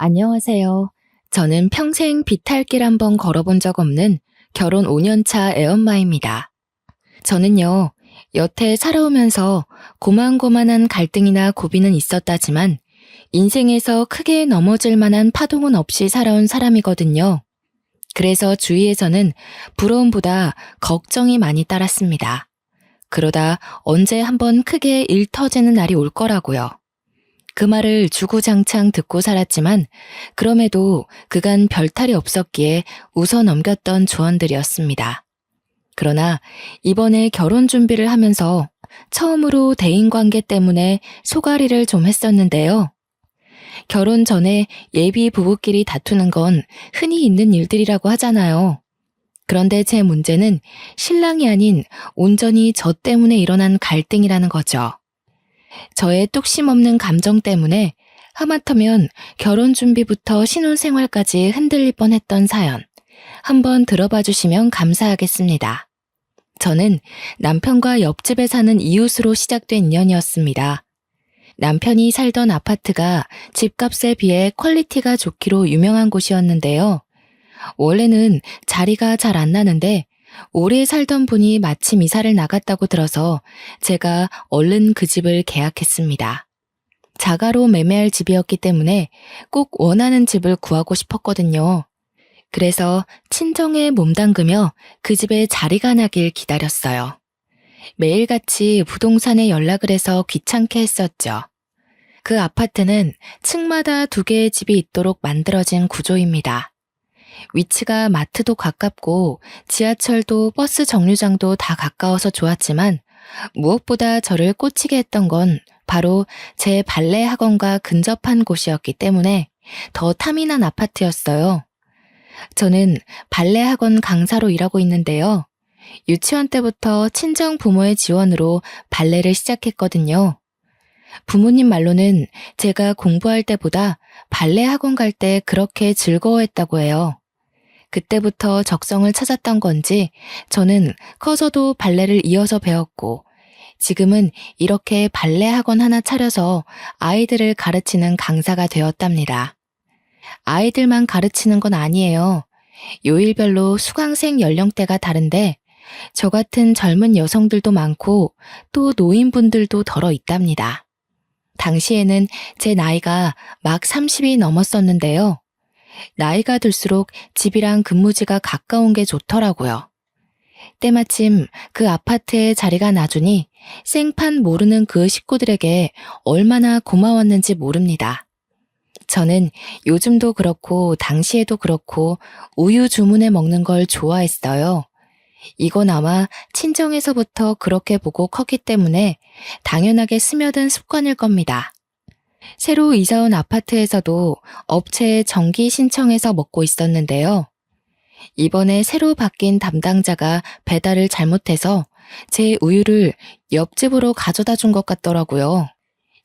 안녕하세요. 저는 평생 비탈길 한번 걸어본 적 없는 결혼 5년차 애엄마입니다. 저는요, 여태 살아오면서 고만고만한 갈등이나 고비는 있었다지만 인생에서 크게 넘어질 만한 파동은 없이 살아온 사람이거든요. 그래서 주위에서는 부러움보다 걱정이 많이 따랐습니다. 그러다 언제 한번 크게 일 터지는 날이 올 거라고요. 그 말을 주구장창 듣고 살았지만 그럼에도 그간 별탈이 없었기에 웃어 넘겼던 조언들이었습니다. 그러나 이번에 결혼 준비를 하면서 처음으로 대인관계 때문에 소가리를 좀 했었는데요. 결혼 전에 예비 부부끼리 다투는 건 흔히 있는 일들이라고 하잖아요. 그런데 제 문제는 신랑이 아닌 온전히 저 때문에 일어난 갈등이라는 거죠. 저의 뚝심 없는 감정 때문에 하마터면 결혼 준비부터 신혼생활까지 흔들릴 뻔했던 사연, 한번 들어봐 주시면 감사하겠습니다. 저는 남편과 옆집에 사는 이웃으로 시작된 인연이었습니다. 남편이 살던 아파트가 집값에 비해 퀄리티가 좋기로 유명한 곳이었는데요. 원래는 자리가 잘 안 나는데 오래 살던 분이 마침 이사를 나갔다고 들어서 제가 얼른 그 집을 계약했습니다. 자가로 매매할 집이었기 때문에 꼭 원하는 집을 구하고 싶었거든요. 그래서 친정에 몸담그며 그 집에 자리가 나길 기다렸어요. 매일같이 부동산에 연락을 해서 귀찮게 했었죠. 그 아파트는 층마다 2개의 집이 있도록 만들어진 구조입니다. 위치가 마트도 가깝고 지하철도 버스 정류장도 다 가까워서 좋았지만 무엇보다 저를 꽂히게 했던 건 바로 제 발레 학원과 근접한 곳이었기 때문에 더 탐이 난 아파트였어요. 저는 발레 학원 강사로 일하고 있는데요. 유치원 때부터 친정 부모의 지원으로 발레를 시작했거든요. 부모님 말로는 제가 공부할 때보다 발레 학원 갈 때 그렇게 즐거워했다고 해요. 그때부터 적성을 찾았던 건지 저는 커서도 발레를 이어서 배웠고 지금은 이렇게 발레 학원 하나 차려서 아이들을 가르치는 강사가 되었답니다. 아이들만 가르치는 건 아니에요. 요일별로 수강생 연령대가 다른데 저 같은 젊은 여성들도 많고 또 노인분들도 덜어 있답니다. 당시에는 제 나이가 막 30이 넘었었는데요. 나이가 들수록 집이랑 근무지가 가까운 게 좋더라고요. 때마침 그 아파트에 자리가 나주니 생판 모르는 그 식구들에게 얼마나 고마웠는지 모릅니다. 저는 요즘도 그렇고 당시에도 그렇고 우유 주문해 먹는 걸 좋아했어요. 이건 아마 친정에서부터 그렇게 보고 컸기 때문에 당연하게 스며든 습관일 겁니다. 새로 이사 온 아파트에서도 업체에 정기 신청해서 먹고 있었는데요. 이번에 새로 바뀐 담당자가 배달을 잘못해서 제 우유를 옆집으로 가져다 준 것 같더라고요.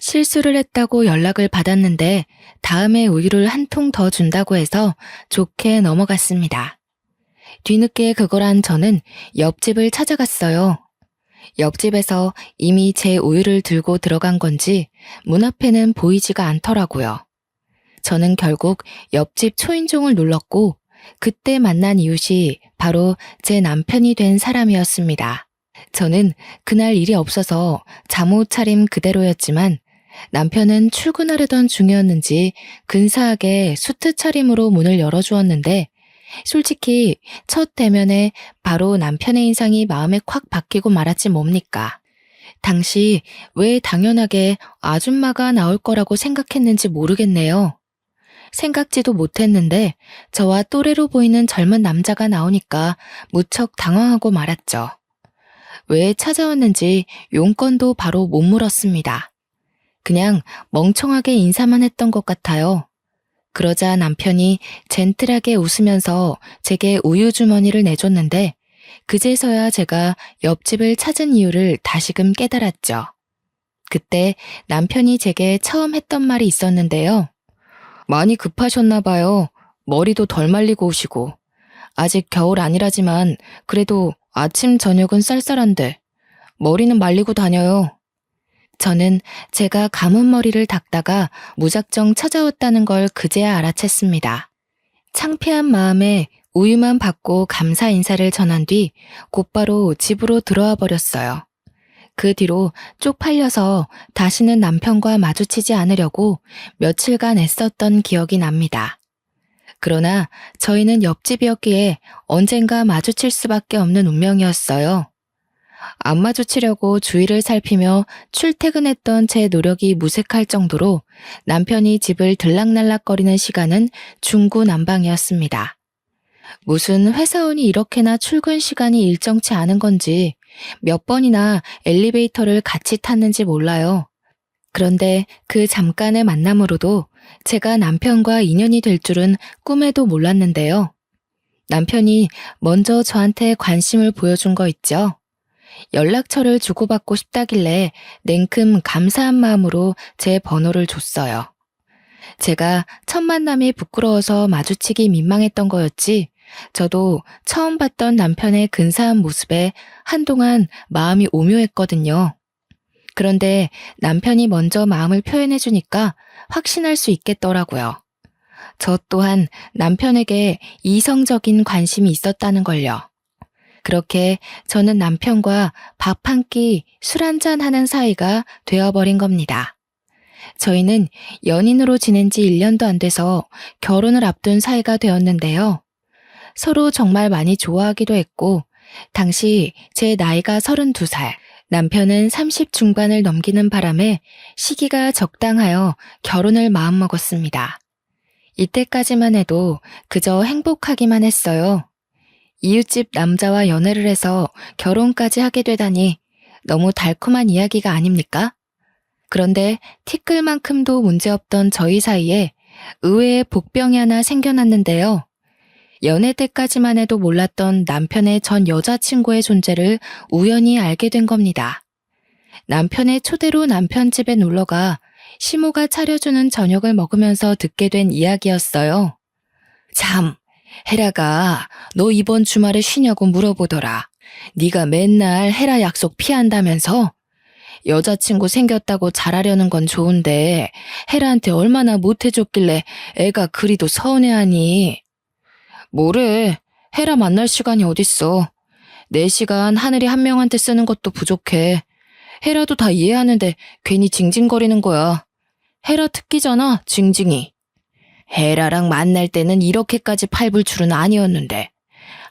실수를 했다고 연락을 받았는데 다음에 우유를 한 통 더 준다고 해서 좋게 넘어갔습니다. 뒤늦게 그걸 한 저는 옆집을 찾아갔어요. 옆집에서 이미 제 우유를 들고 들어간 건지 문 앞에는 보이지가 않더라고요. 저는 결국 옆집 초인종을 눌렀고 그때 만난 이웃이 바로 제 남편이 된 사람이었습니다. 저는 그날 일이 없어서 잠옷 차림 그대로였지만 남편은 출근하려던 중이었는지 근사하게 수트 차림으로 문을 열어주었는데 솔직히 첫 대면에 바로 남편의 인상이 마음에 콱 박히고 말았지 뭡니까. 당시 왜 당연하게 아줌마가 나올 거라고 생각했는지 모르겠네요. 생각지도 못했는데 저와 또래로 보이는 젊은 남자가 나오니까 무척 당황하고 말았죠. 왜 찾아왔는지 용건도 바로 못 물었습니다. 그냥 멍청하게 인사만 했던 것 같아요. 그러자 남편이 젠틀하게 웃으면서 제게 우유 주머니를 내줬는데 그제서야 제가 옆집을 찾은 이유를 다시금 깨달았죠. 그때 남편이 제게 처음 했던 말이 있었는데요. 많이 급하셨나 봐요. 머리도 덜 말리고 오시고. 아직 겨울 아니라지만 그래도 아침 저녁은 쌀쌀한데 머리는 말리고 다녀요. 저는 제가 감은 머리를 닦다가 무작정 찾아왔다는 걸 그제야 알아챘습니다. 창피한 마음에 우유만 받고 감사 인사를 전한 뒤 곧바로 집으로 들어와 버렸어요. 그 뒤로 쪽팔려서 다시는 남편과 마주치지 않으려고 며칠간 애썼던 기억이 납니다. 그러나 저희는 옆집이었기에 언젠가 마주칠 수밖에 없는 운명이었어요. 안 마주치려고 주위를 살피며 출퇴근했던 제 노력이 무색할 정도로 남편이 집을 들락날락거리는 시간은 중구난방이었습니다. 무슨 회사원이 이렇게나 출근 시간이 일정치 않은 건지 몇 번이나 엘리베이터를 같이 탔는지 몰라요. 그런데 그 잠깐의 만남으로도 제가 남편과 인연이 될 줄은 꿈에도 몰랐는데요. 남편이 먼저 저한테 관심을 보여준 거 있죠. 연락처를 주고받고 싶다길래 냉큼 감사한 마음으로 제 번호를 줬어요. 제가 첫 만남이 부끄러워서 마주치기 민망했던 거였지, 저도 처음 봤던 남편의 근사한 모습에 한동안 마음이 오묘했거든요. 그런데 남편이 먼저 마음을 표현해주니까 확신할 수 있겠더라고요. 저 또한 남편에게 이성적인 관심이 있었다는 걸요. 그렇게 저는 남편과 밥 한 끼, 술 한잔 하는 사이가 되어버린 겁니다. 저희는 연인으로 지낸 지 1년도 안 돼서 결혼을 앞둔 사이가 되었는데요. 서로 정말 많이 좋아하기도 했고, 당시 제 나이가 32살, 남편은 30 중반을 넘기는 바람에 시기가 적당하여 결혼을 마음먹었습니다. 이때까지만 해도 그저 행복하기만 했어요. 이웃집 남자와 연애를 해서 결혼까지 하게 되다니 너무 달콤한 이야기가 아닙니까? 그런데 티끌만큼도 문제없던 저희 사이에 의외의 복병이 하나 생겨났는데요. 연애 때까지만 해도 몰랐던 남편의 전 여자친구의 존재를 우연히 알게 된 겁니다. 남편의 초대로 남편 집에 놀러가 시모가 차려주는 저녁을 먹으면서 듣게 된 이야기였어요. 참, 헤라가 너 이번 주말에 쉬냐고 물어보더라. 네가 맨날 헤라 약속 피한다면서? 여자친구 생겼다고 잘하려는 건 좋은데 헤라한테 얼마나 못해줬길래 애가 그리도 서운해하니. 뭐래, 헤라 만날 시간이 어딨어. 내 시간 하늘이 한 명한테 쓰는 것도 부족해. 헤라도 다 이해하는데 괜히 징징거리는 거야. 헤라 특기잖아, 징징이. 헤라랑 만날 때는 이렇게까지 팔불 줄은 아니었는데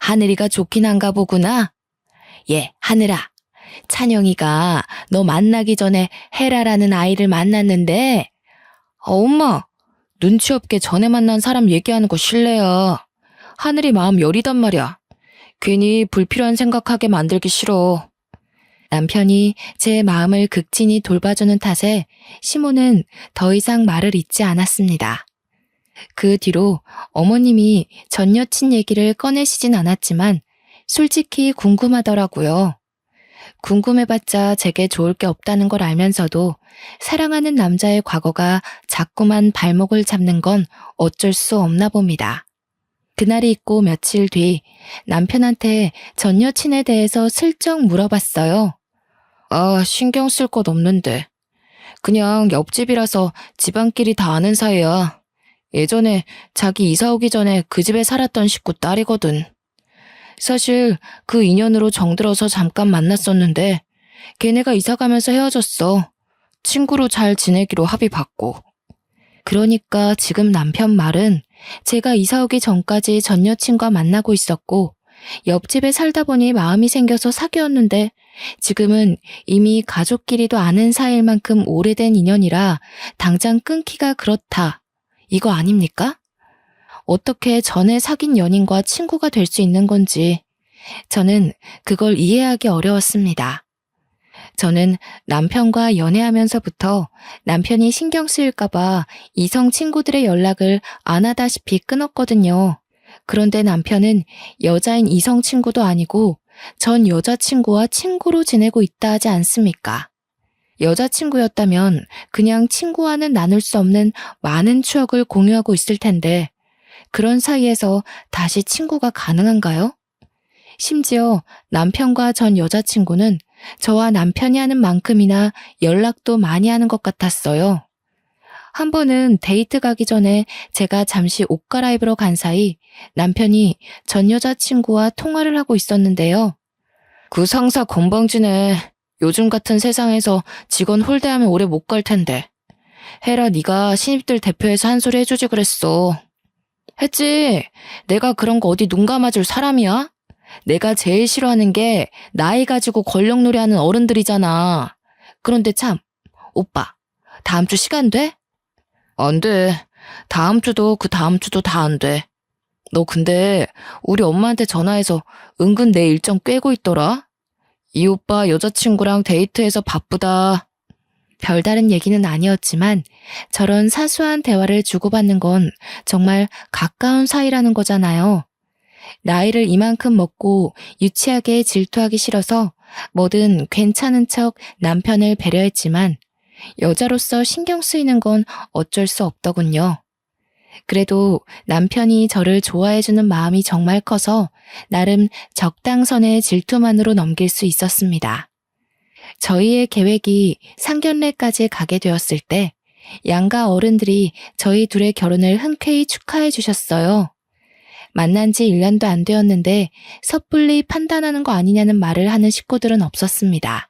하늘이가 좋긴 한가 보구나. 예, 하늘아. 찬영이가 너 만나기 전에 헤라라는 아이를 만났는데 엄마, 눈치 없게 전에 만난 사람 얘기하는 거 실례야. 하늘이 마음 여리단 말이야. 괜히 불필요한 생각하게 만들기 싫어. 남편이 제 마음을 극진히 돌봐주는 탓에 시모는 더 이상 말을 잇지 않았습니다. 그 뒤로 어머님이 전 여친 얘기를 꺼내시진 않았지만 솔직히 궁금하더라고요. 궁금해봤자 제게 좋을 게 없다는 걸 알면서도 사랑하는 남자의 과거가 자꾸만 발목을 잡는 건 어쩔 수 없나 봅니다. 그날이 있고 며칠 뒤 남편한테 전 여친에 대해서 슬쩍 물어봤어요. 아, 신경 쓸 것 없는데. 그냥 옆집이라서 집안끼리 다 아는 사이야. 예전에 자기 이사 오기 전에 그 집에 살았던 식구 딸이거든. 사실 그 인연으로 정들어서 잠깐 만났었는데 걔네가 이사 가면서 헤어졌어. 친구로 잘 지내기로 합의봤고. 그러니까 지금 남편 말은 제가 이사 오기 전까지 전 여친과 만나고 있었고 옆집에 살다 보니 마음이 생겨서 사귀었는데 지금은 이미 가족끼리도 아는 사이일 만큼 오래된 인연이라 당장 끊기가 그렇다. 이거 아닙니까? 어떻게 전에 사귄 연인과 친구가 될 수 있는 건지 저는 그걸 이해하기 어려웠습니다. 저는 남편과 연애하면서부터 남편이 신경 쓰일까봐 이성 친구들의 연락을 안 하다시피 끊었거든요. 그런데 남편은 여자인 이성 친구도 아니고 전 여자친구와 친구로 지내고 있다 하지 않습니까? 여자친구였다면 그냥 친구와는 나눌 수 없는 많은 추억을 공유하고 있을 텐데 그런 사이에서 다시 친구가 가능한가요? 심지어 남편과 전 여자친구는 저와 남편이 하는 만큼이나 연락도 많이 하는 것 같았어요. 한 번은 데이트 가기 전에 제가 잠시 옷 갈아입으러 간 사이 남편이 전 여자친구와 통화를 하고 있었는데요. 그 상사 건방지네. 요즘 같은 세상에서 직원 홀대하면 오래 못 갈 텐데. 헤라 네가 신입들 대표해서 한 소리 해주지 그랬어. 했지. 내가 그런 거 어디 눈 감아줄 사람이야? 내가 제일 싫어하는 게 나이 가지고 권력놀이 하는 어른들이잖아. 그런데 참, 오빠, 다음 주 시간 돼? 안 돼. 다음 주도 그 다음 주도 다 안 돼. 너 근데 우리 엄마한테 전화해서 은근 내 일정 꿰고 있더라? 이 오빠 여자친구랑 데이트해서 바쁘다. 별다른 얘기는 아니었지만 저런 사소한 대화를 주고받는 건 정말 가까운 사이라는 거잖아요. 나이를 이만큼 먹고 유치하게 질투하기 싫어서 뭐든 괜찮은 척 남편을 배려했지만 여자로서 신경 쓰이는 건 어쩔 수 없더군요. 그래도 남편이 저를 좋아해주는 마음이 정말 커서 나름 적당선의 질투만으로 넘길 수 있었습니다. 저희의 계획이 상견례까지 가게 되었을 때 양가 어른들이 저희 둘의 결혼을 흔쾌히 축하해 주셨어요. 만난 지 1년도 안 되었는데 섣불리 판단하는 거 아니냐는 말을 하는 식구들은 없었습니다.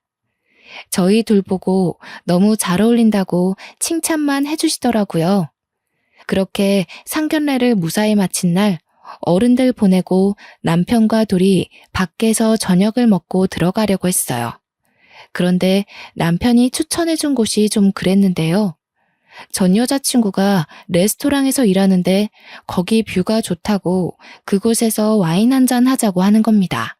저희 둘 보고 너무 잘 어울린다고 칭찬만 해주시더라고요. 그렇게 상견례를 무사히 마친 날 어른들 보내고 남편과 둘이 밖에서 저녁을 먹고 들어가려고 했어요. 그런데 남편이 추천해준 곳이 좀 그랬는데요. 전 여자친구가 레스토랑에서 일하는데 거기 뷰가 좋다고 그곳에서 와인 한잔 하자고 하는 겁니다.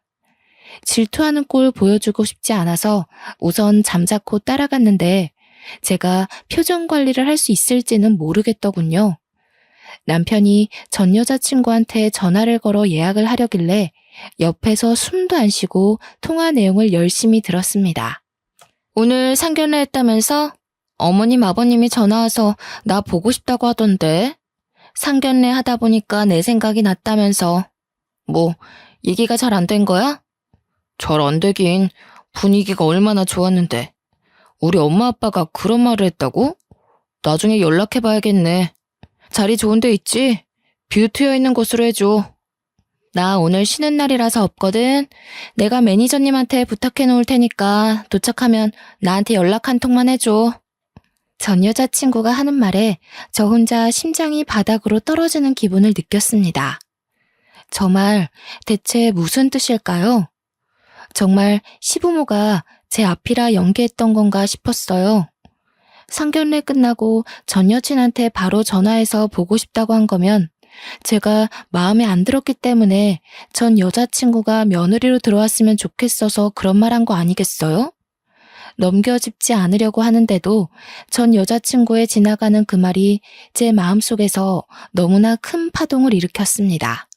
질투하는 꼴 보여주고 싶지 않아서 우선 잠자코 따라갔는데 제가 표정 관리를 할 수 있을지는 모르겠더군요. 남편이 전 여자친구한테 전화를 걸어 예약을 하려길래 옆에서 숨도 안 쉬고 통화 내용을 열심히 들었습니다. 오늘 상견례 했다면서? 어머님 아버님이 전화와서 나 보고 싶다고 하던데. 상견례 하다 보니까 내 생각이 났다면서. 뭐 얘기가 잘 안 된 거야? 잘 안 되긴. 분위기가 얼마나 좋았는데. 우리 엄마 아빠가 그런 말을 했다고? 나중에 연락해봐야겠네. 자리 좋은 데 있지? 뷰 트여 있는 곳으로 해줘. 나 오늘 쉬는 날이라서 없거든. 내가 매니저님한테 부탁해 놓을 테니까 도착하면 나한테 연락 한 통만 해줘. 전 여자친구가 하는 말에 저 혼자 심장이 바닥으로 떨어지는 기분을 느꼈습니다. 저 말 대체 무슨 뜻일까요? 정말 시부모가 제 앞이라 연기했던 건가 싶었어요. 상견례 끝나고 전 여친한테 바로 전화해서 보고 싶다고 한 거면 제가 마음에 안 들었기 때문에 전 여자친구가 며느리로 들어왔으면 좋겠어서 그런 말 한 거 아니겠어요? 넘겨짚지 않으려고 하는데도 전 여자친구의 지나가는 그 말이 제 마음속에서 너무나 큰 파동을 일으켰습니다.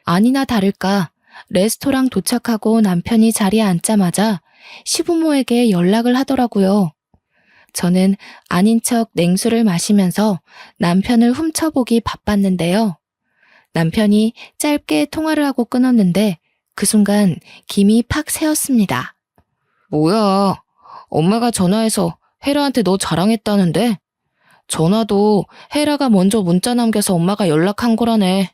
아니나 다를까 레스토랑 도착하고 남편이 자리에 앉자마자 시부모에게 연락을 하더라고요. 저는 아닌 척 냉수를 마시면서 남편을 훔쳐보기 바빴는데요. 남편이 짧게 통화를 하고 끊었는데 그 순간 김이 팍 새었습니다. 뭐야, 엄마가 전화해서 헤라한테 너 자랑했다는데? 전화도 헤라가 먼저 문자 남겨서 엄마가 연락한 거라네.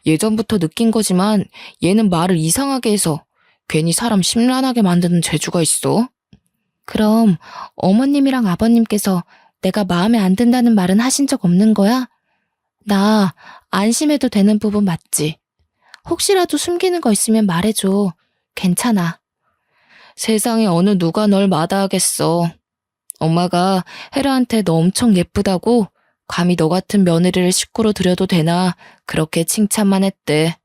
예전부터 느낀 거지만 얘는 말을 이상하게 해서 괜히 사람 심란하게 만드는 재주가 있어. 그럼 어머님이랑 아버님께서 내가 마음에 안 든다는 말은 하신 적 없는 거야? 나 안심해도 되는 부분 맞지? 혹시라도 숨기는 거 있으면 말해줘. 괜찮아. 세상에 어느 누가 널 마다하겠어. 엄마가 헤라한테 너 엄청 예쁘다고 감히 너 같은 며느리를 식구로 들여도 되나 그렇게 칭찬만 했대.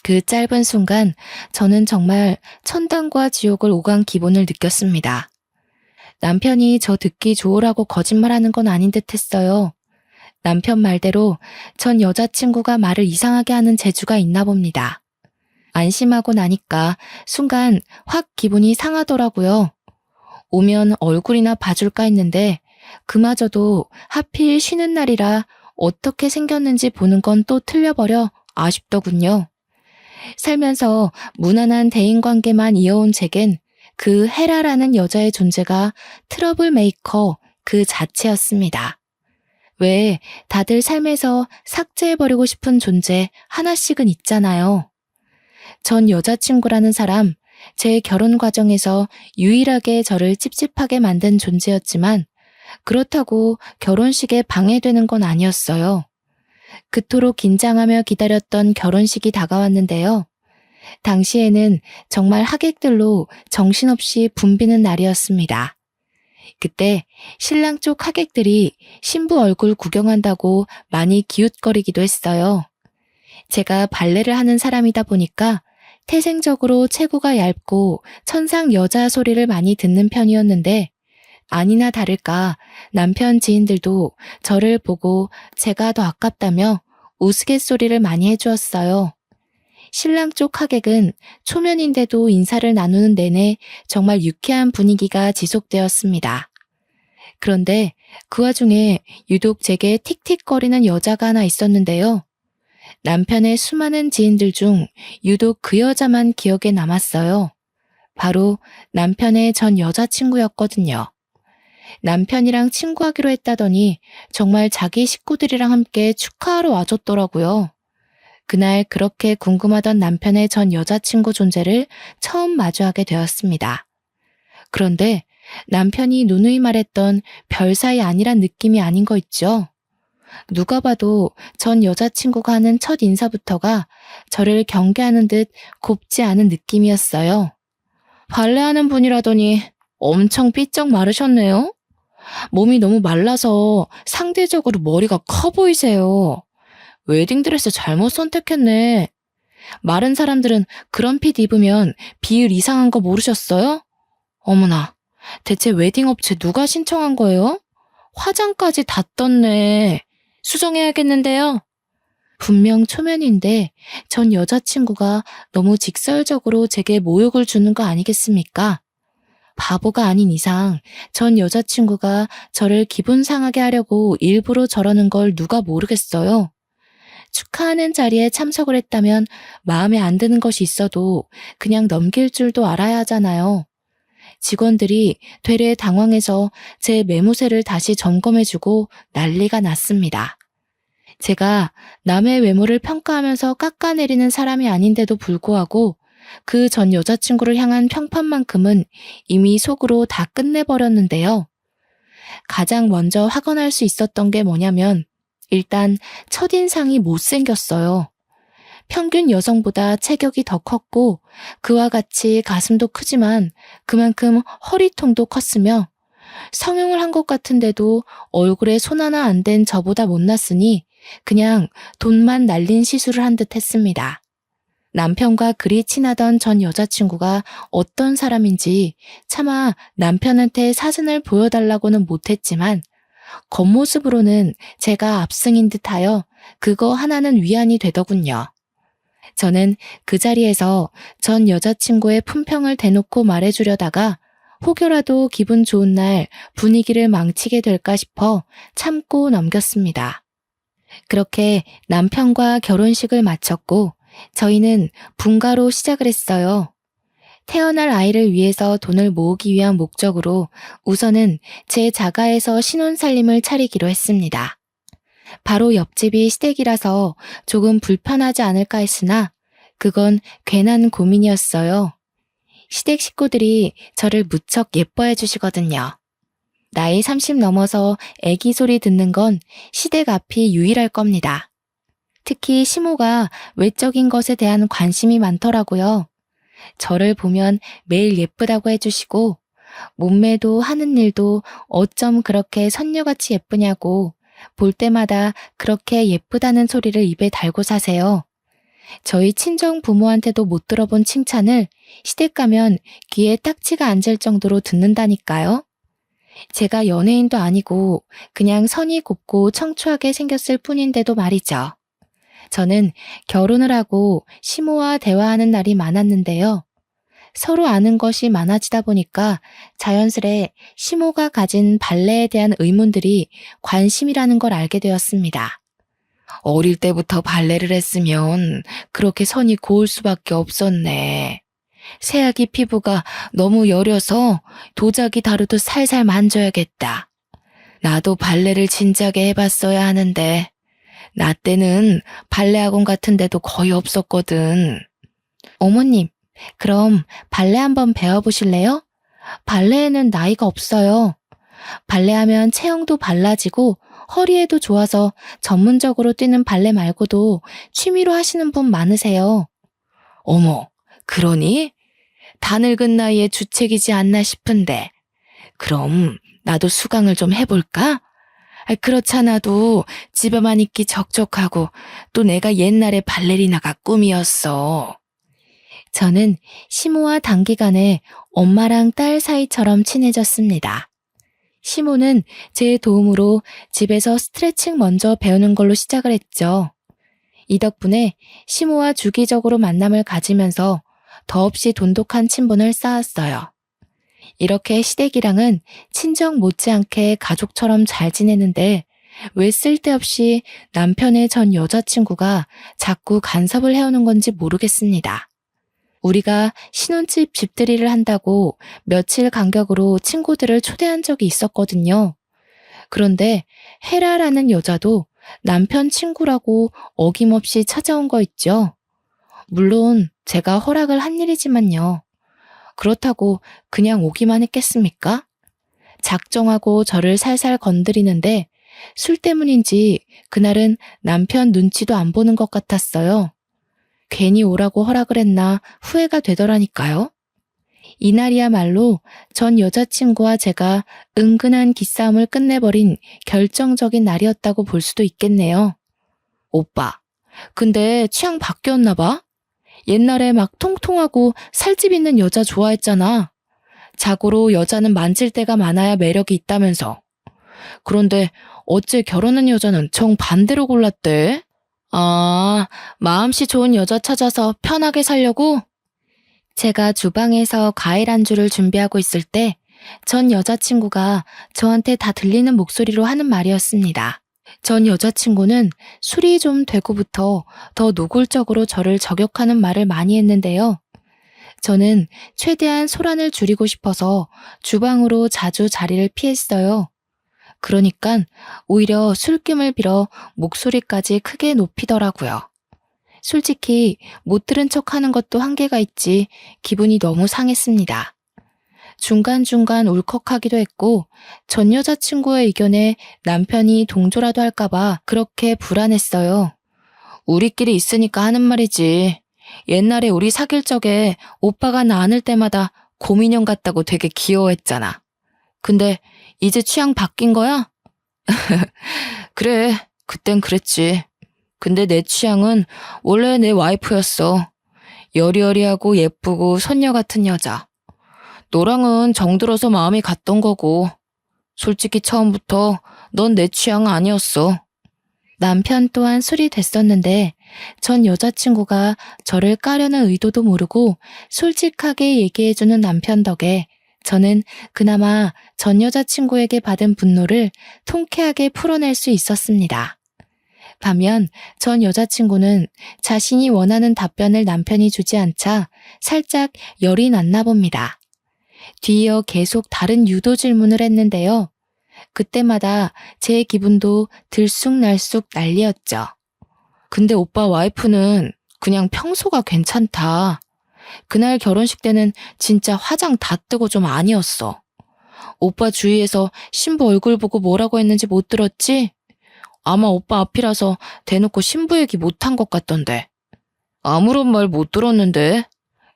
그 짧은 순간 저는 정말 천당과 지옥을 오간 기분을 느꼈습니다. 남편이 저 듣기 좋으라고 거짓말하는 건 아닌 듯 했어요. 남편 말대로 전 여자친구가 말을 이상하게 하는 재주가 있나 봅니다. 안심하고 나니까 순간 확 기분이 상하더라고요. 오면 얼굴이나 봐줄까 했는데 그마저도 하필 쉬는 날이라 어떻게 생겼는지 보는 건 또 틀려버려 아쉽더군요. 살면서 무난한 대인관계만 이어온 제겐 그 헤라라는 여자의 존재가 트러블 메이커 그 자체였습니다. 왜 다들 삶에서 삭제해버리고 싶은 존재 하나씩은 있잖아요. 전 여자친구라는 사람, 제 결혼 과정에서 유일하게 저를 찝찝하게 만든 존재였지만 그렇다고 결혼식에 방해되는 건 아니었어요. 그토록 긴장하며 기다렸던 결혼식이 다가왔는데요. 당시에는 정말 하객들로 정신없이 붐비는 날이었습니다. 그때 신랑 쪽 하객들이 신부 얼굴 구경한다고 많이 기웃거리기도 했어요. 제가 발레를 하는 사람이다 보니까 태생적으로 체구가 얇고 천상 여자 소리를 많이 듣는 편이었는데 아니나 다를까 남편 지인들도 저를 보고 제가 더 아깝다며 우스갯소리를 많이 해주었어요. 신랑 쪽 하객은 초면인데도 인사를 나누는 내내 정말 유쾌한 분위기가 지속되었습니다. 그런데 그 와중에 유독 제게 틱틱거리는 여자가 하나 있었는데요. 남편의 수많은 지인들 중 유독 그 여자만 기억에 남았어요. 바로 남편의 전 여자친구였거든요. 남편이랑 친구하기로 했다더니 정말 자기 식구들이랑 함께 축하하러 와줬더라고요. 그날 그렇게 궁금하던 남편의 전 여자친구 존재를 처음 마주하게 되었습니다. 그런데 남편이 누누이 말했던 별 사이 아니란 느낌이 아닌 거 있죠? 누가 봐도 전 여자친구가 하는 첫 인사부터가 저를 경계하는 듯 곱지 않은 느낌이었어요. 발레하는 분이라더니 엄청 삐쩍 마르셨네요. 몸이 너무 말라서 상대적으로 머리가 커 보이세요. 웨딩드레스 잘못 선택했네. 마른 사람들은 그런 핏 입으면 비율 이상한 거 모르셨어요? 어머나, 대체 웨딩 업체 누가 신청한 거예요? 화장까지 다 떴네. 수정해야겠는데요. 분명 초면인데 전 여자친구가 너무 직설적으로 제게 모욕을 주는 거 아니겠습니까? 바보가 아닌 이상 전 여자친구가 저를 기분 상하게 하려고 일부러 저러는 걸 누가 모르겠어요. 축하하는 자리에 참석을 했다면 마음에 안 드는 것이 있어도 그냥 넘길 줄도 알아야 하잖아요. 직원들이 되레 당황해서 제 매무새를 다시 점검해주고 난리가 났습니다. 제가 남의 외모를 평가하면서 깎아내리는 사람이 아닌데도 불구하고 그 전 여자친구를 향한 평판만큼은 이미 속으로 다 끝내버렸는데요. 가장 먼저 확언할 수 있었던 게 뭐냐면 일단 첫인상이 못생겼어요. 평균 여성보다 체격이 더 컸고 그와 같이 가슴도 크지만 그만큼 허리통도 컸으며 성형을 한 것 같은데도 얼굴에 손 하나 안 댄 저보다 못났으니 그냥 돈만 날린 시술을 한 듯 했습니다. 남편과 그리 친하던 전 여자친구가 어떤 사람인지 차마 남편한테 사진을 보여달라고는 못했지만 겉모습으로는 제가 압승인 듯하여 그거 하나는 위안이 되더군요. 저는 그 자리에서 전 여자친구의 품평을 대놓고 말해주려다가 혹여라도 기분 좋은 날 분위기를 망치게 될까 싶어 참고 넘겼습니다. 그렇게 남편과 결혼식을 마쳤고 저희는 분가로 시작을 했어요. 태어날 아이를 위해서 돈을 모으기 위한 목적으로 우선은 제 자가에서 신혼살림을 차리기로 했습니다. 바로 옆집이 시댁이라서 조금 불편하지 않을까 했으나 그건 괜한 고민이었어요. 시댁 식구들이 저를 무척 예뻐해 주시거든요. 나이 30 넘어서 애기 소리 듣는 건 시댁 앞이 유일할 겁니다. 특히 시모가 외적인 것에 대한 관심이 많더라고요. 저를 보면 매일 예쁘다고 해주시고 몸매도 하는 일도 어쩜 그렇게 선녀같이 예쁘냐고 볼 때마다 그렇게 예쁘다는 소리를 입에 달고 사세요. 저희 친정 부모한테도 못 들어본 칭찬을 시댁 가면 귀에 딱지가 앉을 정도로 듣는다니까요. 제가 연예인도 아니고 그냥 선이 곱고 청초하게 생겼을 뿐인데도 말이죠. 저는 결혼을 하고 시모와 대화하는 날이 많았는데요. 서로 아는 것이 많아지다 보니까 자연스레 시모가 가진 발레에 대한 의문들이 관심이라는 걸 알게 되었습니다. 어릴 때부터 발레를 했으면 그렇게 선이 고울 수밖에 없었네. 새아기 피부가 너무 여려서 도자기 다루도 살살 만져야겠다. 나도 발레를 진작에 해봤어야 하는데 나 때는 발레 학원 같은 데도 거의 없었거든. 어머님, 그럼 발레 한번 배워보실래요? 발레에는 나이가 없어요. 발레하면 체형도 발라지고 허리에도 좋아서 전문적으로 뛰는 발레 말고도 취미로 하시는 분 많으세요. 어머, 그러니? 다 늙은 나이에 주책이지 않나 싶은데. 그럼 나도 수강을 좀 해볼까? 그렇잖아도 집에만 있기 적적하고 또 내가 옛날에 발레리나가 꿈이었어. 저는 시모와 단기간에 엄마랑 딸 사이처럼 친해졌습니다. 시모는 제 도움으로 집에서 스트레칭 먼저 배우는 걸로 시작을 했죠. 이 덕분에 시모와 주기적으로 만남을 가지면서 더없이 돈독한 친분을 쌓았어요. 이렇게 시댁이랑은 친정 못지않게 가족처럼 잘 지내는데 왜 쓸데없이 남편의 전 여자친구가 자꾸 간섭을 해오는 건지 모르겠습니다. 우리가 신혼집 집들이를 한다고 며칠 간격으로 친구들을 초대한 적이 있었거든요. 그런데 헤라라는 여자도 남편 친구라고 어김없이 찾아온 거 있죠. 물론 제가 허락을 한 일이지만요. 그렇다고 그냥 오기만 했겠습니까? 작정하고 저를 살살 건드리는데 술 때문인지 그날은 남편 눈치도 안 보는 것 같았어요. 괜히 오라고 허락을 했나 후회가 되더라니까요. 이날이야말로 전 여자친구와 제가 은근한 기싸움을 끝내버린 결정적인 날이었다고 볼 수도 있겠네요. 오빠, 근데 취향 바뀌었나 봐? 옛날에 막 통통하고 살집 있는 여자 좋아했잖아. 자고로 여자는 만질 때가 많아야 매력이 있다면서. 그런데 어째 결혼한 여자는 정반대로 골랐대? 아, 마음씨 좋은 여자 찾아서 편하게 살려고? 제가 주방에서 과일 안주를 준비하고 있을 때 전 여자친구가 저한테 다 들리는 목소리로 하는 말이었습니다. 전 여자친구는 술이 좀 되고부터 더 노골적으로 저를 저격하는 말을 많이 했는데요. 저는 최대한 소란을 줄이고 싶어서 주방으로 자주 자리를 피했어요. 그러니까 오히려 술김을 빌어 목소리까지 크게 높이더라고요. 솔직히 못 들은 척 하는 것도 한계가 있지 기분이 너무 상했습니다. 중간중간 울컥하기도 했고 전 여자친구의 의견에 남편이 동조라도 할까봐 그렇게 불안했어요. 우리끼리 있으니까 하는 말이지. 옛날에 우리 사귈 적에 오빠가 나 안을 때마다 곰인형 같다고 되게 귀여워했잖아. 근데 이제 취향 바뀐 거야? 그래, 그땐 그랬지. 근데 내 취향은 원래 내 와이프였어. 여리여리하고 예쁘고 손녀 같은 여자. 너랑은 정들어서 마음이 갔던 거고. 솔직히 처음부터 넌 내 취향 아니었어. 남편 또한 술이 됐었는데 전 여자친구가 저를 까려는 의도도 모르고 솔직하게 얘기해주는 남편 덕에 저는 그나마 전 여자친구에게 받은 분노를 통쾌하게 풀어낼 수 있었습니다. 반면 전 여자친구는 자신이 원하는 답변을 남편이 주지 않자 살짝 열이 났나 봅니다. 뒤이어 계속 다른 유도 질문을 했는데요. 그때마다 제 기분도 들쑥날쑥 난리였죠. 근데 오빠 와이프는 그냥 평소가 괜찮다. 그날 결혼식 때는 진짜 화장 다 뜨고 좀 아니었어. 오빠 주위에서 신부 얼굴 보고 뭐라고 했는지 못 들었지? 아마 오빠 앞이라서 대놓고 신부 얘기 못한 것 같던데. 아무런 말 못 들었는데.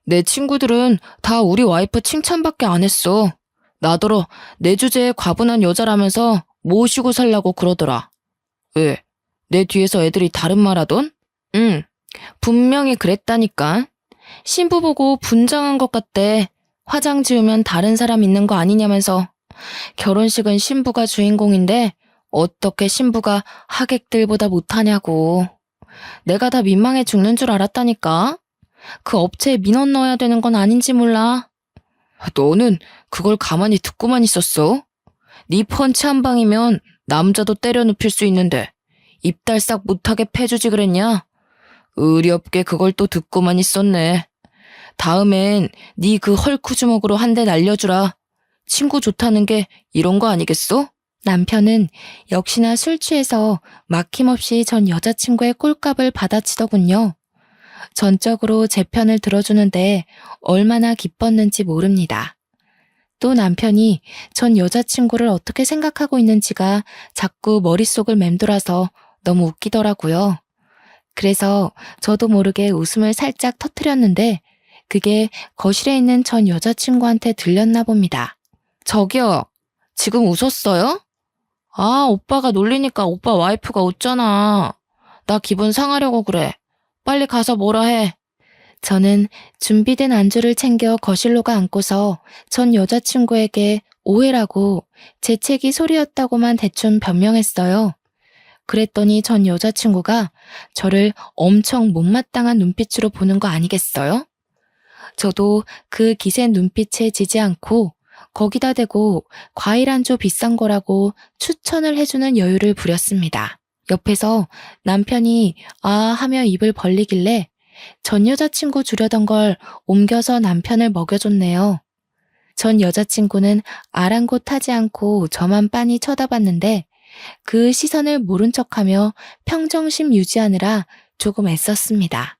내 친구들은 다 우리 와이프 칭찬밖에 안 했어. 나더러 내 주제에 과분한 여자라면서 모시고 살라고 그러더라. 왜? 내 뒤에서 애들이 다른 말 하던? 응, 분명히 그랬다니까. 신부 보고 분장한 것 같대. 화장 지우면 다른 사람 있는 거 아니냐면서. 결혼식은 신부가 주인공인데 어떻게 신부가 하객들보다 못하냐고. 내가 다 민망해 죽는 줄 알았다니까. 그 업체에 민원 넣어야 되는 건 아닌지 몰라. 너는 그걸 가만히 듣고만 있었어? 네 펀치 한 방이면 남자도 때려 눕힐 수 있는데 입달싹 못하게 패주지 그랬냐? 의리 없게 그걸 또 듣고만 있었네. 다음엔 네 그 헐크 주먹으로 한 대 날려주라. 친구 좋다는 게 이런 거 아니겠어? 남편은 역시나 술 취해서 막힘없이 전 여자친구의 꼴값을 받아치더군요. 전적으로 제 편을 들어주는데 얼마나 기뻤는지 모릅니다. 또 남편이 전 여자친구를 어떻게 생각하고 있는지가 자꾸 머릿속을 맴돌아서 너무 웃기더라고요. 그래서 저도 모르게 웃음을 살짝 터뜨렸는데 그게 거실에 있는 전 여자친구한테 들렸나 봅니다. 저기요, 지금 웃었어요? 아, 오빠가 놀리니까 오빠 와이프가 웃잖아. 나 기분 상하려고 그래. 빨리 가서 뭐라 해. 저는 준비된 안주를 챙겨 거실로 가 앉고서 전 여자친구에게 오해라고 재채기 소리였다고만 대충 변명했어요. 그랬더니 전 여자친구가 저를 엄청 못마땅한 눈빛으로 보는 거 아니겠어요? 저도 그 기센 눈빛에 지지 않고 거기다 대고 과일 안주 비싼 거라고 추천을 해주는 여유를 부렸습니다. 옆에서 남편이 아 하며 입을 벌리길래 전 여자친구 주려던 걸 옮겨서 남편을 먹여줬네요. 전 여자친구는 아랑곳하지 않고 저만 빤히 쳐다봤는데 그 시선을 모른 척하며 평정심 유지하느라 조금 애썼습니다.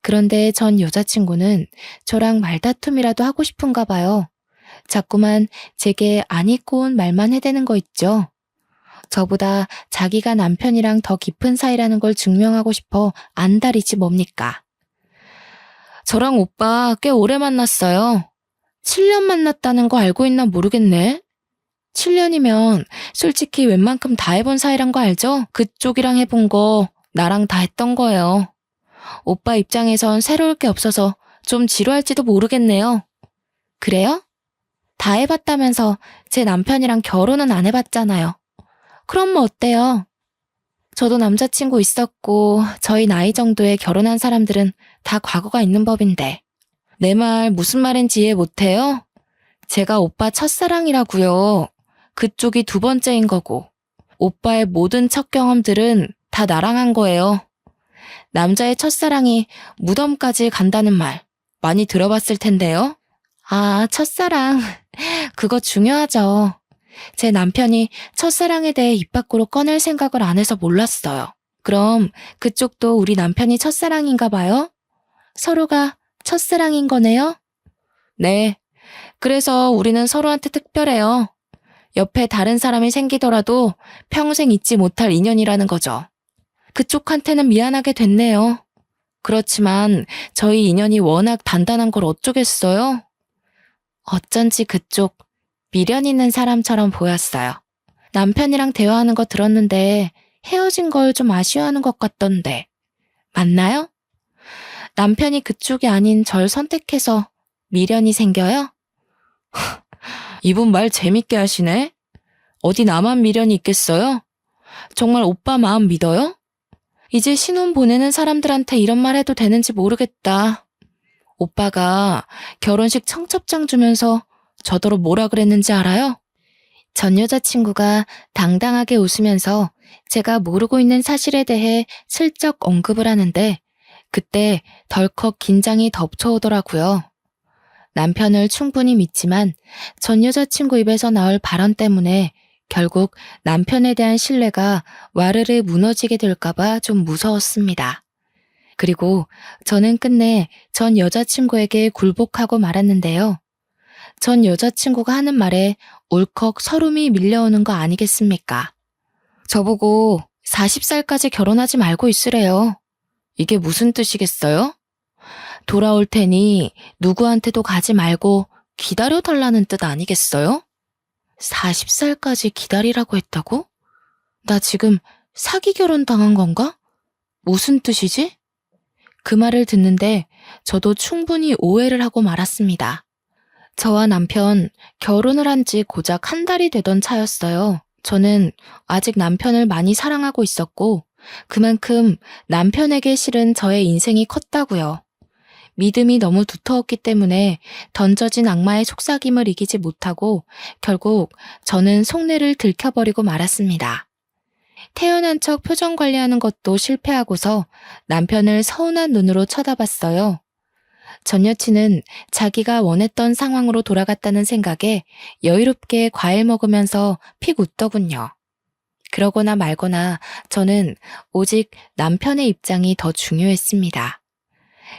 그런데 전 여자친구는 저랑 말다툼이라도 하고 싶은가 봐요. 자꾸만 제게 안 잊고 온 말만 해대는 거 있죠. 저보다 자기가 남편이랑 더 깊은 사이라는 걸 증명하고 싶어 안달이지 뭡니까? 저랑 오빠 꽤 오래 만났어요. 7년 만났다는 거 알고 있나 모르겠네. 7년이면 솔직히 웬만큼 다 해본 사이란 거 알죠? 그쪽이랑 해본 거 나랑 다 했던 거예요. 오빠 입장에선 새로울 게 없어서 좀 지루할지도 모르겠네요. 그래요? 다 해봤다면서 제 남편이랑 결혼은 안 해봤잖아요. 그럼 뭐 어때요? 저도 남자친구 있었고 저희 나이 정도에 결혼한 사람들은 다 과거가 있는 법인데. 내 말 무슨 말인지 이해 못해요? 제가 오빠 첫사랑이라고요. 그쪽이 두 번째인 거고. 오빠의 모든 첫 경험들은 다 나랑 한 거예요. 남자의 첫사랑이 무덤까지 간다는 말 많이 들어봤을 텐데요. 아, 첫사랑. 그거 중요하죠. 제 남편이 첫사랑에 대해 입 밖으로 꺼낼 생각을 안 해서 몰랐어요. 그럼 그쪽도 우리 남편이 첫사랑인가 봐요? 서로가 첫사랑인 거네요? 네. 그래서 우리는 서로한테 특별해요. 옆에 다른 사람이 생기더라도 평생 잊지 못할 인연이라는 거죠. 그쪽한테는 미안하게 됐네요. 그렇지만 저희 인연이 워낙 단단한 걸 어쩌겠어요? 어쩐지 그쪽 미련 있는 사람처럼 보였어요. 남편이랑 대화하는 거 들었는데 헤어진 걸 좀 아쉬워하는 것 같던데. 맞나요? 남편이 그쪽이 아닌 절 선택해서 미련이 생겨요? 이분 말 재밌게 하시네? 어디 나만 미련이 있겠어요? 정말 오빠 마음 믿어요? 이제 신혼 보내는 사람들한테 이런 말 해도 되는지 모르겠다. 오빠가 결혼식 청첩장 주면서 저더러 뭐라 그랬는지 알아요? 전 여자친구가 당당하게 웃으면서 제가 모르고 있는 사실에 대해 슬쩍 언급을 하는데 그때 덜컥 긴장이 덮쳐오더라고요. 남편을 충분히 믿지만 전 여자친구 입에서 나올 발언 때문에 결국 남편에 대한 신뢰가 와르르 무너지게 될까봐 좀 무서웠습니다. 그리고 저는 끝내 전 여자친구에게 굴복하고 말았는데요. 전 여자친구가 하는 말에 울컥 서름이 밀려오는 거 아니겠습니까? 저보고 40살까지 결혼하지 말고 있으래요. 이게 무슨 뜻이겠어요? 돌아올 테니 누구한테도 가지 말고 기다려달라는 뜻 아니겠어요? 40살까지 기다리라고 했다고? 나 지금 사기 결혼 당한 건가? 무슨 뜻이지? 그 말을 듣는데 저도 충분히 오해를 하고 말았습니다. 저와 남편 결혼을 한 지 고작 한 달이 되던 차였어요. 저는 아직 남편을 많이 사랑하고 있었고 그만큼 남편에게 실은 저의 인생이 컸다고요. 믿음이 너무 두터웠기 때문에 던져진 악마의 속삭임을 이기지 못하고 결국 저는 속내를 들켜버리고 말았습니다. 태연한 척 표정 관리하는 것도 실패하고서 남편을 서운한 눈으로 쳐다봤어요. 전 여친은 자기가 원했던 상황으로 돌아갔다는 생각에 여유롭게 과일 먹으면서 픽 웃더군요. 그러거나 말거나 저는 오직 남편의 입장이 더 중요했습니다.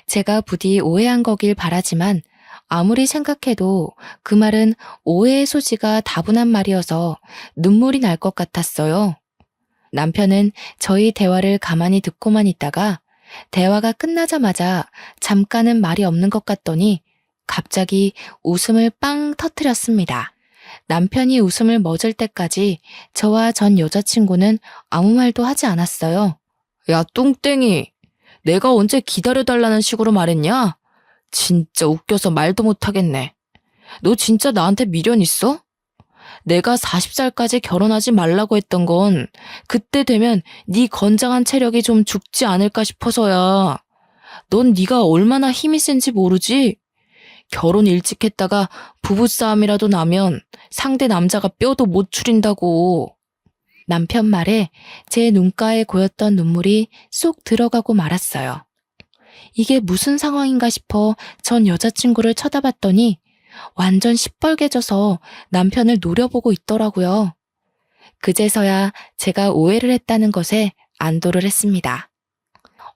제가 부디 오해한 거길 바라지만 아무리 생각해도 그 말은 오해의 소지가 다분한 말이어서 눈물이 날 것 같았어요. 남편은 저희 대화를 가만히 듣고만 있다가 대화가 끝나자마자 잠깐은 말이 없는 것 같더니 갑자기 웃음을 빵 터뜨렸습니다. 남편이 웃음을 멎을 때까지 저와 전 여자친구는 아무 말도 하지 않았어요. 야, 똥땡이. 내가 언제 기다려달라는 식으로 말했냐? 진짜 웃겨서 말도 못하겠네. 너 진짜 나한테 미련 있어? 내가 40살까지 결혼하지 말라고 했던 건 그때 되면 네 건장한 체력이 좀 죽지 않을까 싶어서야. 넌 네가 얼마나 힘이 센지 모르지? 결혼 일찍 했다가 부부싸움이라도 나면 상대 남자가 뼈도 못 추린다고. 남편 말에 제 눈가에 고였던 눈물이 쏙 들어가고 말았어요. 이게 무슨 상황인가 싶어 전 여자친구를 쳐다봤더니 완전 시뻘개져서 남편을 노려보고 있더라고요. 그제서야 제가 오해를 했다는 것에 안도를 했습니다.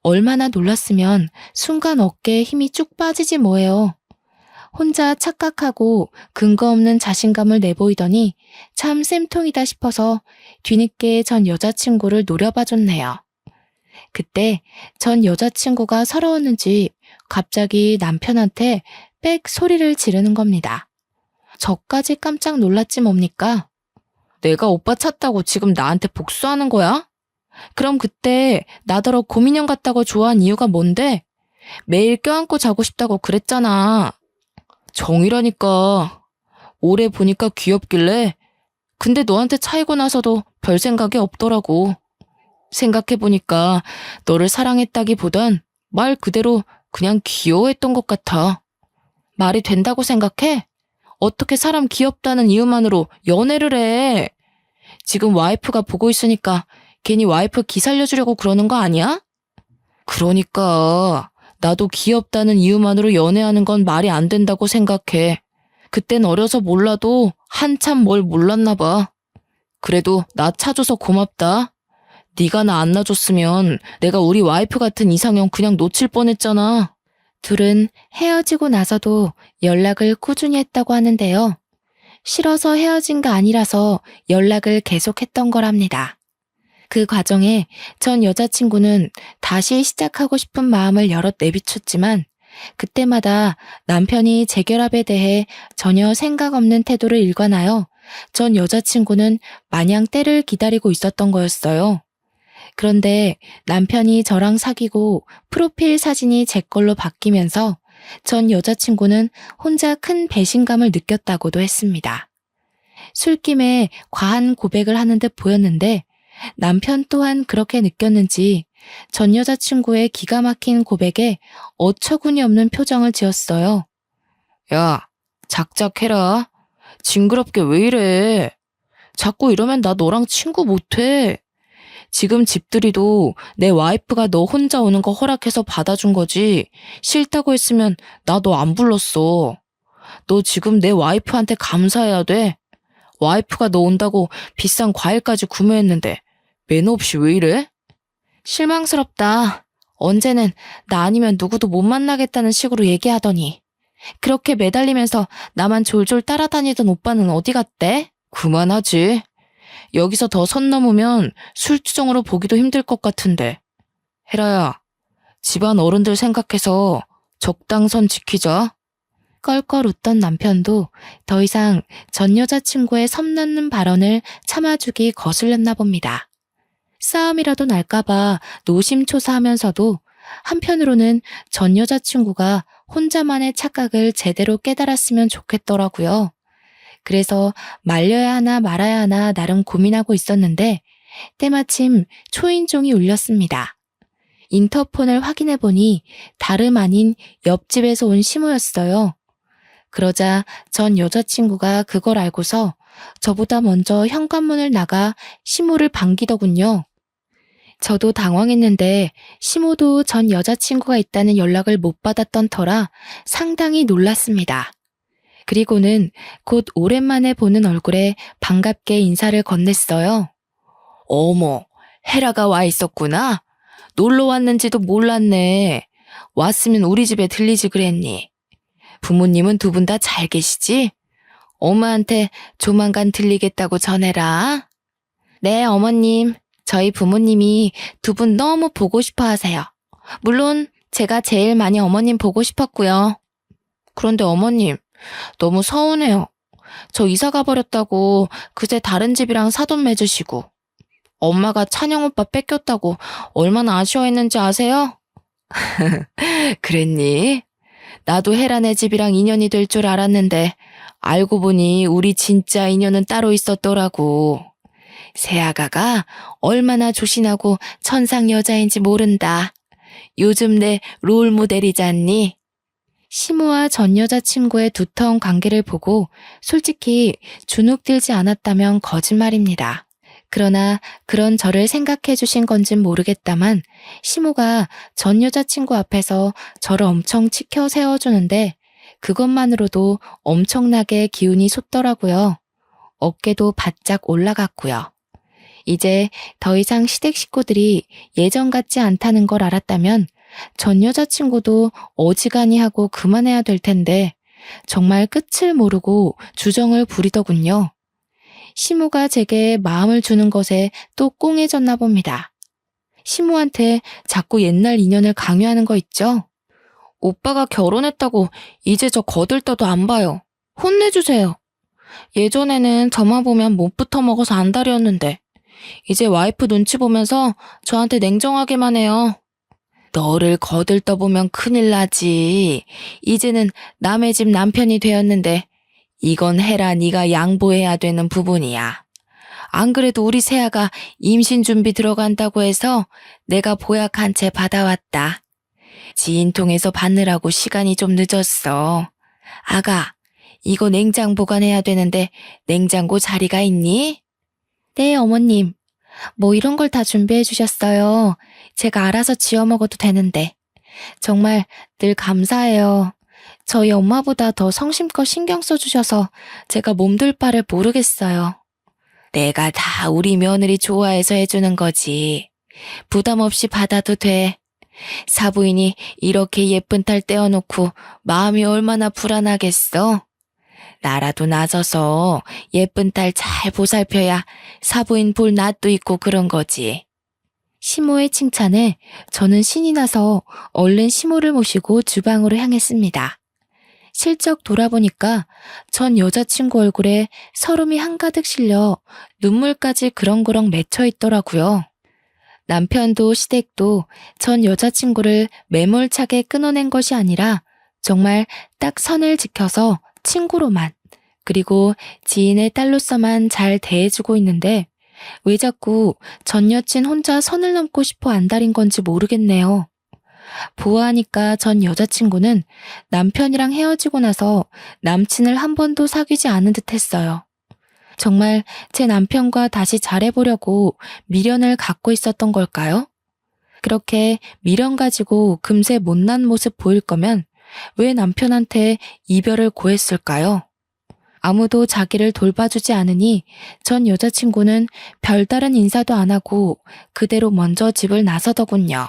얼마나 놀랐으면 순간 어깨에 힘이 쭉 빠지지 뭐예요. 혼자 착각하고 근거 없는 자신감을 내보이더니 참 쌤통이다 싶어서 뒤늦게 전 여자친구를 노려봐줬네요. 그때 전 여자친구가 서러웠는지 갑자기 남편한테 빽 소리를 지르는 겁니다. 저까지 깜짝 놀랐지 뭡니까? 내가 오빠 찾다고 지금 나한테 복수하는 거야? 그럼 그때 나더러 곰인형 같다고 좋아한 이유가 뭔데? 매일 껴안고 자고 싶다고 그랬잖아. 정이라니까. 오래 보니까 귀엽길래. 근데 너한테 차이고 나서도 별 생각이 없더라고. 생각해보니까 너를 사랑했다기보단 말 그대로 그냥 귀여워했던 것 같아. 말이 된다고 생각해? 어떻게 사람 귀엽다는 이유만으로 연애를 해? 지금 와이프가 보고 있으니까 괜히 와이프 기살려주려고 그러는 거 아니야? 그러니까 나도 귀엽다는 이유만으로 연애하는 건 말이 안 된다고 생각해. 그땐 어려서 몰라도 한참 뭘 몰랐나 봐. 그래도 나 차줘서 고맙다. 네가 나 안 놔줬으면 내가 우리 와이프 같은 이상형 그냥 놓칠 뻔했잖아. 둘은 헤어지고 나서도 연락을 꾸준히 했다고 하는데요. 싫어서 헤어진 거 아니라서 연락을 계속했던 거랍니다. 그 과정에 전 여자친구는 다시 시작하고 싶은 마음을 여럿 내비쳤지만 그때마다 남편이 재결합에 대해 전혀 생각 없는 태도를 일관하여 전 여자친구는 마냥 때를 기다리고 있었던 거였어요. 그런데 남편이 저랑 사귀고 프로필 사진이 제 걸로 바뀌면서 전 여자친구는 혼자 큰 배신감을 느꼈다고도 했습니다. 술김에 과한 고백을 하는 듯 보였는데 남편 또한 그렇게 느꼈는지 전 여자친구의 기가 막힌 고백에 어처구니 없는 표정을 지었어요. 야, 작작해라. 징그럽게 왜 이래. 자꾸 이러면 나 너랑 친구 못해. 지금 집들이도 내 와이프가 너 혼자 오는 거 허락해서 받아준 거지. 싫다고 했으면 나 너 안 불렀어. 너 지금 내 와이프한테 감사해야 돼. 와이프가 너 온다고 비싼 과일까지 구매했는데 매너 없이 왜 이래? 실망스럽다. 언제는 나 아니면 누구도 못 만나겠다는 식으로 얘기하더니 그렇게 매달리면서 나만 졸졸 따라다니던 오빠는 어디 갔대? 그만하지. 여기서 더 선 넘으면 술주정으로 보기도 힘들 것 같은데. 혜라야, 집안 어른들 생각해서 적당선 지키자. 껄껄 웃던 남편도 더 이상 전 여자친구의 섬나는 발언을 참아주기 거슬렸나 봅니다. 싸움이라도 날까봐 노심초사하면서도 한편으로는 전 여자친구가 혼자만의 착각을 제대로 깨달았으면 좋겠더라고요. 그래서 말려야 하나 말아야 하나 나름 고민하고 있었는데 때마침 초인종이 울렸습니다. 인터폰을 확인해보니 다름 아닌 옆집에서 온 시모였어요. 그러자 전 여자친구가 그걸 알고서 저보다 먼저 현관문을 나가 시모를 반기더군요. 저도 당황했는데 시모도 전 여자친구가 있다는 연락을 못 받았던 터라 상당히 놀랐습니다. 그리고는 곧 오랜만에 보는 얼굴에 반갑게 인사를 건넸어요. 어머, 헤라가 와 있었구나. 놀러 왔는지도 몰랐네. 왔으면 우리 집에 들리지 그랬니? 부모님은 두 분 다 잘 계시지? 엄마한테 조만간 들리겠다고 전해라. 네, 어머님. 저희 부모님이 두 분 너무 보고 싶어 하세요. 물론 제가 제일 많이 어머님 보고 싶었고요. 그런데 어머님, 너무 서운해요. 저 이사 가버렸다고 그새 다른 집이랑 사돈 맺으시고 엄마가 찬영 오빠 뺏겼다고 얼마나 아쉬워했는지 아세요? 그랬니? 나도 헤라네 집이랑 인연이 될 줄 알았는데 알고 보니 우리 진짜 인연은 따로 있었더라고. 새아가가 얼마나 조신하고 천상 여자인지 모른다. 요즘 내 롤모델이잖니? 시모와 전 여자친구의 두터운 관계를 보고 솔직히 주눅들지 않았다면 거짓말입니다. 그러나 그런 저를 생각해 주신 건진 모르겠다만 시모가 전 여자친구 앞에서 저를 엄청 치켜 세워주는데 그것만으로도 엄청나게 기운이 솟더라고요. 어깨도 바짝 올라갔고요. 이제 더 이상 시댁 식구들이 예전 같지 않다는 걸 알았다면 전 여자친구도 어지간히 하고 그만해야 될 텐데 정말 끝을 모르고 주정을 부리더군요. 시모가 제게 마음을 주는 것에 또 꽁해졌나 봅니다. 시모한테 자꾸 옛날 인연을 강요하는 거 있죠? 오빠가 결혼했다고 이제 저 거들떠도 안 봐요. 혼내주세요. 예전에는 저만 보면 못부터 먹어서 안달이었는데 이제 와이프 눈치 보면서 저한테 냉정하게만 해요. 너를 거들떠보면 큰일 나지. 이제는 남의 집 남편이 되었는데 이건 헤라 네가 양보해야 되는 부분이야. 안 그래도 우리 새아가 임신 준비 들어간다고 해서 내가 보약 한 채 받아왔다. 지인 통해서 받느라고 시간이 좀 늦었어. 아가, 이거 냉장 보관해야 되는데 냉장고 자리가 있니? 네, 어머님. 뭐 이런 걸 다 준비해 주셨어요. 제가 알아서 지어 먹어도 되는데. 정말 늘 감사해요. 저희 엄마보다 더 성심껏 신경 써주셔서 제가 몸둘 바를 모르겠어요. 내가 다 우리 며느리 좋아해서 해주는 거지. 부담 없이 받아도 돼. 사부인이 이렇게 예쁜 딸 떼어놓고 마음이 얼마나 불안하겠어? 나라도 나서서 예쁜 딸 잘 보살펴야 사부인 볼 낯도 있고 그런 거지. 시모의 칭찬에 저는 신이 나서 얼른 시모를 모시고 주방으로 향했습니다. 실적 돌아보니까 전 여자친구 얼굴에 서름이 한가득 실려 눈물까지 그렁그렁 맺혀 있더라고요. 남편도 시댁도 전 여자친구를 매몰차게 끊어낸 것이 아니라 정말 딱 선을 지켜서 친구로만 그리고 지인의 딸로서만 잘 대해주고 있는데 왜 자꾸 전 여친 혼자 선을 넘고 싶어 안달인 건지 모르겠네요. 보아하니까 전 여자친구는 남편이랑 헤어지고 나서 남친을 한 번도 사귀지 않은 듯 했어요. 정말 제 남편과 다시 잘해보려고 미련을 갖고 있었던 걸까요? 그렇게 미련 가지고 금세 못난 모습 보일 거면 왜 남편한테 이별을 고했을까요? 아무도 자기를 돌봐주지 않으니 전 여자친구는 별다른 인사도 안 하고 그대로 먼저 집을 나서더군요.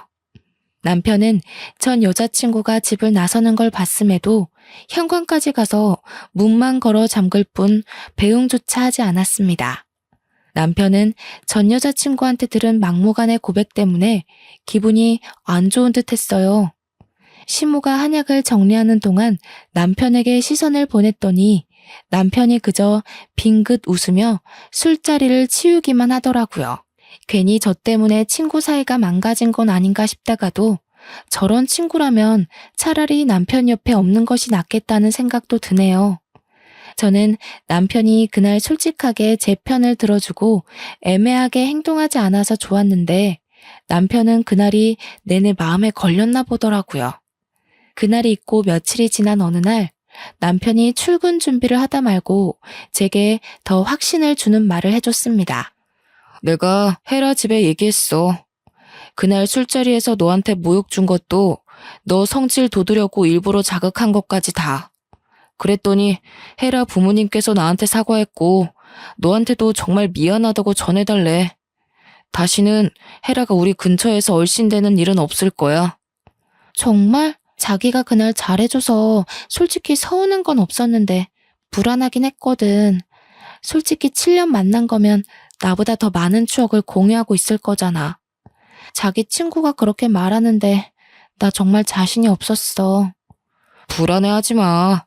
남편은 전 여자친구가 집을 나서는 걸 봤음에도 현관까지 가서 문만 걸어 잠글 뿐 배웅조차 하지 않았습니다. 남편은 전 여자친구한테 들은 막무가내 고백 때문에 기분이 안 좋은 듯 했어요. 시모가 한약을 정리하는 동안 남편에게 시선을 보냈더니 남편이 그저 빙긋 웃으며 술자리를 치우기만 하더라고요. 괜히 저 때문에 친구 사이가 망가진 건 아닌가 싶다가도 저런 친구라면 차라리 남편 옆에 없는 것이 낫겠다는 생각도 드네요. 저는 남편이 그날 솔직하게 제 편을 들어주고 애매하게 행동하지 않아서 좋았는데 남편은 그날이 내내 마음에 걸렸나 보더라고요. 그날이 있고 며칠이 지난 어느 날 남편이 출근 준비를 하다 말고 제게 더 확신을 주는 말을 해줬습니다. 내가 헤라 집에 얘기했어. 그날 술자리에서 너한테 모욕 준 것도 너 성질 돋으려고 일부러 자극한 것까지 다. 그랬더니 헤라 부모님께서 나한테 사과했고 너한테도 정말 미안하다고 전해달래. 다시는 헤라가 우리 근처에서 얼씬되는 일은 없을 거야. 정말? 자기가 그날 잘해줘서 솔직히 서운한 건 없었는데 불안하긴 했거든. 솔직히 7년 만난 거면 나보다 더 많은 추억을 공유하고 있을 거잖아. 자기 친구가 그렇게 말하는데 나 정말 자신이 없었어. 불안해하지 마.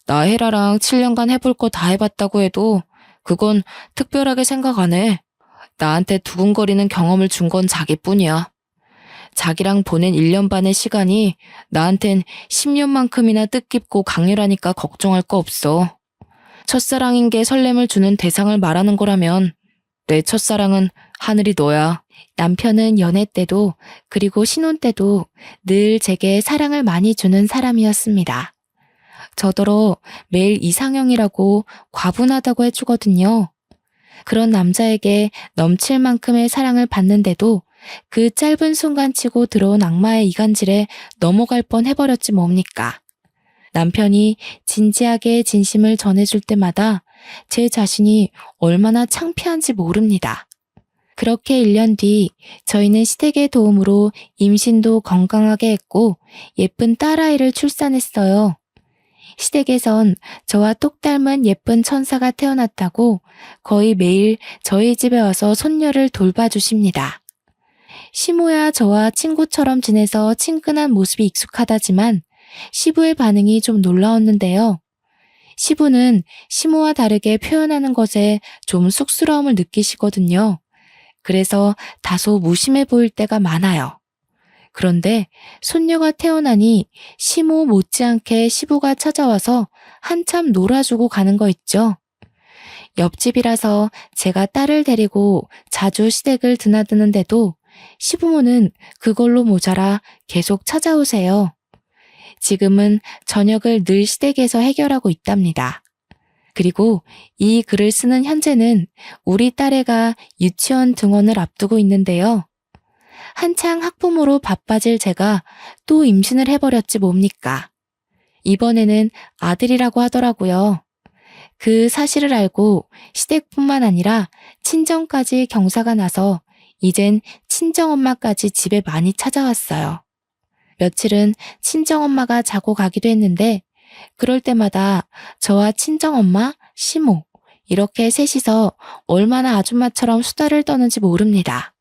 나 헤라랑 7년간 해볼 거 다 해봤다고 해도 그건 특별하게 생각 안 해. 나한테 두근거리는 경험을 준 건 자기뿐이야. 자기랑 보낸 1년 반의 시간이 나한텐 10년만큼이나 뜻깊고 강렬하니까 걱정할 거 없어. 첫사랑인 게 설렘을 주는 대상을 말하는 거라면 내 첫사랑은 하늘이 너야. 남편은 연애 때도 그리고 신혼 때도 늘 제게 사랑을 많이 주는 사람이었습니다. 저더러 매일 이상형이라고 과분하다고 해주거든요. 그런 남자에게 넘칠 만큼의 사랑을 받는데도 그 짧은 순간치고 들어온 악마의 이간질에 넘어갈 뻔 해버렸지 뭡니까. 남편이 진지하게 진심을 전해줄 때마다 제 자신이 얼마나 창피한지 모릅니다. 그렇게 1년 뒤 저희는 시댁의 도움으로 임신도 건강하게 했고 예쁜 딸아이를 출산했어요. 시댁에선 저와 똑 닮은 예쁜 천사가 태어났다고 거의 매일 저희 집에 와서 손녀를 돌봐주십니다. 시모야 저와 친구처럼 지내서 친근한 모습이 익숙하다지만 시부의 반응이 좀 놀라웠는데요. 시부는 시모와 다르게 표현하는 것에 좀 쑥스러움을 느끼시거든요. 그래서 다소 무심해 보일 때가 많아요. 그런데 손녀가 태어나니 시모 못지않게 시부가 찾아와서 한참 놀아주고 가는 거 있죠. 옆집이라서 제가 딸을 데리고 자주 시댁을 드나드는데도 시부모는 그걸로 모자라 계속 찾아오세요. 지금은 저녁을 늘 시댁에서 해결하고 있답니다. 그리고 이 글을 쓰는 현재는 우리 딸애가 유치원 등원을 앞두고 있는데요. 한창 학부모로 바빠질 제가 또 임신을 해버렸지 뭡니까. 이번에는 아들이라고 하더라고요. 그 사실을 알고 시댁뿐만 아니라 친정까지 경사가 나서 이젠 친정엄마까지 집에 많이 찾아왔어요. 며칠은 친정엄마가 자고 가기도 했는데 그럴 때마다 저와 친정엄마, 시모 이렇게 셋이서 얼마나 아줌마처럼 수다를 떠는지 모릅니다.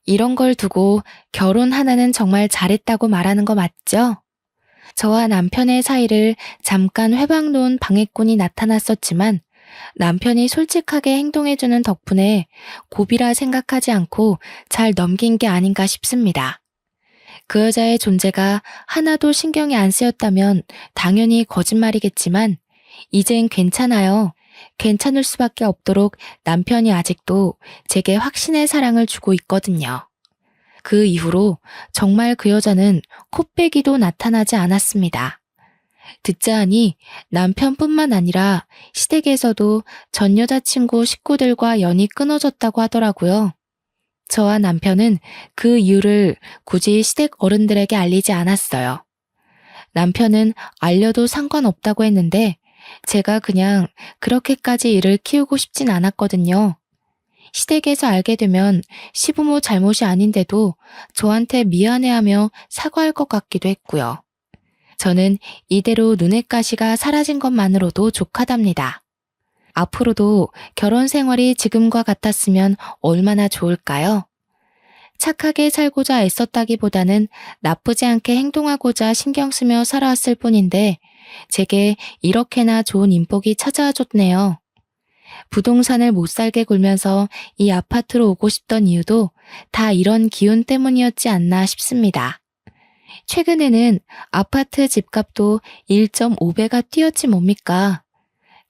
이런 걸 두고 결혼 하나는 정말 잘했다고 말하는 거 맞죠? 저와 남편의 사이를 잠깐 회방 놓은 방해꾼이 나타났었지만 남편이 솔직하게 행동해주는 덕분에 고비라 생각하지 않고 잘 넘긴 게 아닌가 싶습니다. 그 여자의 존재가 하나도 신경이 안 쓰였다면 당연히 거짓말이겠지만 이젠 괜찮아요. 괜찮을 수밖에 없도록 남편이 아직도 제게 확신의 사랑을 주고 있거든요. 그 이후로 정말 그 여자는 코빼기도 나타나지 않았습니다. 듣자 하니 남편뿐만 아니라 시댁에서도 전 여자친구 식구들과 연이 끊어졌다고 하더라고요. 저와 남편은 그 이유를 굳이 시댁 어른들에게 알리지 않았어요. 남편은 알려도 상관없다고 했는데 제가 그냥 그렇게까지 일을 키우고 싶진 않았거든요. 시댁에서 알게 되면 시부모 잘못이 아닌데도 저한테 미안해하며 사과할 것 같기도 했고요. 저는 이대로 눈엣 가시가 사라진 것만으로도 족하답니다. 앞으로도 결혼 생활이 지금과 같았으면 얼마나 좋을까요? 착하게 살고자 애썼다기보다는 나쁘지 않게 행동하고자 신경 쓰며 살아왔을 뿐인데 제게 이렇게나 좋은 인복이 찾아와 줬네요. 부동산을 못 살게 굴면서 이 아파트로 오고 싶던 이유도 다 이런 기운 때문이었지 않나 싶습니다. 최근에는 아파트 집값도 1.5배가 뛰었지 뭡니까?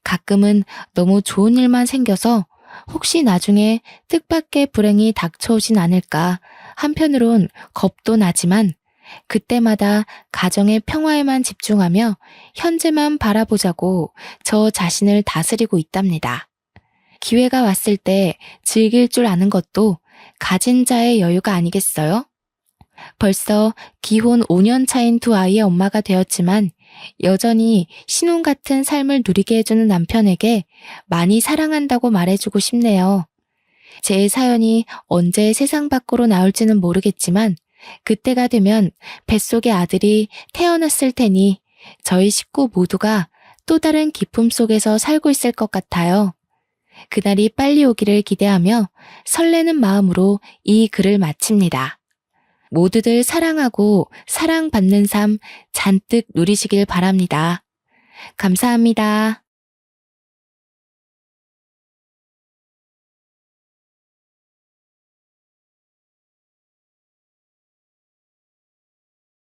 가끔은 너무 좋은 일만 생겨서 혹시 나중에 뜻밖의 불행이 닥쳐오진 않을까 한편으론 겁도 나지만 그때마다 가정의 평화에만 집중하며 현재만 바라보자고 저 자신을 다스리고 있답니다. 기회가 왔을 때 즐길 줄 아는 것도 가진 자의 여유가 아니겠어요? 벌써 기혼 5년 차인 두 아이의 엄마가 되었지만 여전히 신혼 같은 삶을 누리게 해주는 남편에게 많이 사랑한다고 말해주고 싶네요. 제 사연이 언제 세상 밖으로 나올지는 모르겠지만 그때가 되면 뱃속의 아들이 태어났을 테니 저희 식구 모두가 또 다른 기쁨 속에서 살고 있을 것 같아요. 그날이 빨리 오기를 기대하며 설레는 마음으로 이 글을 마칩니다. 모두들 사랑하고 사랑받는 삶 잔뜩 누리시길 바랍니다. 감사합니다.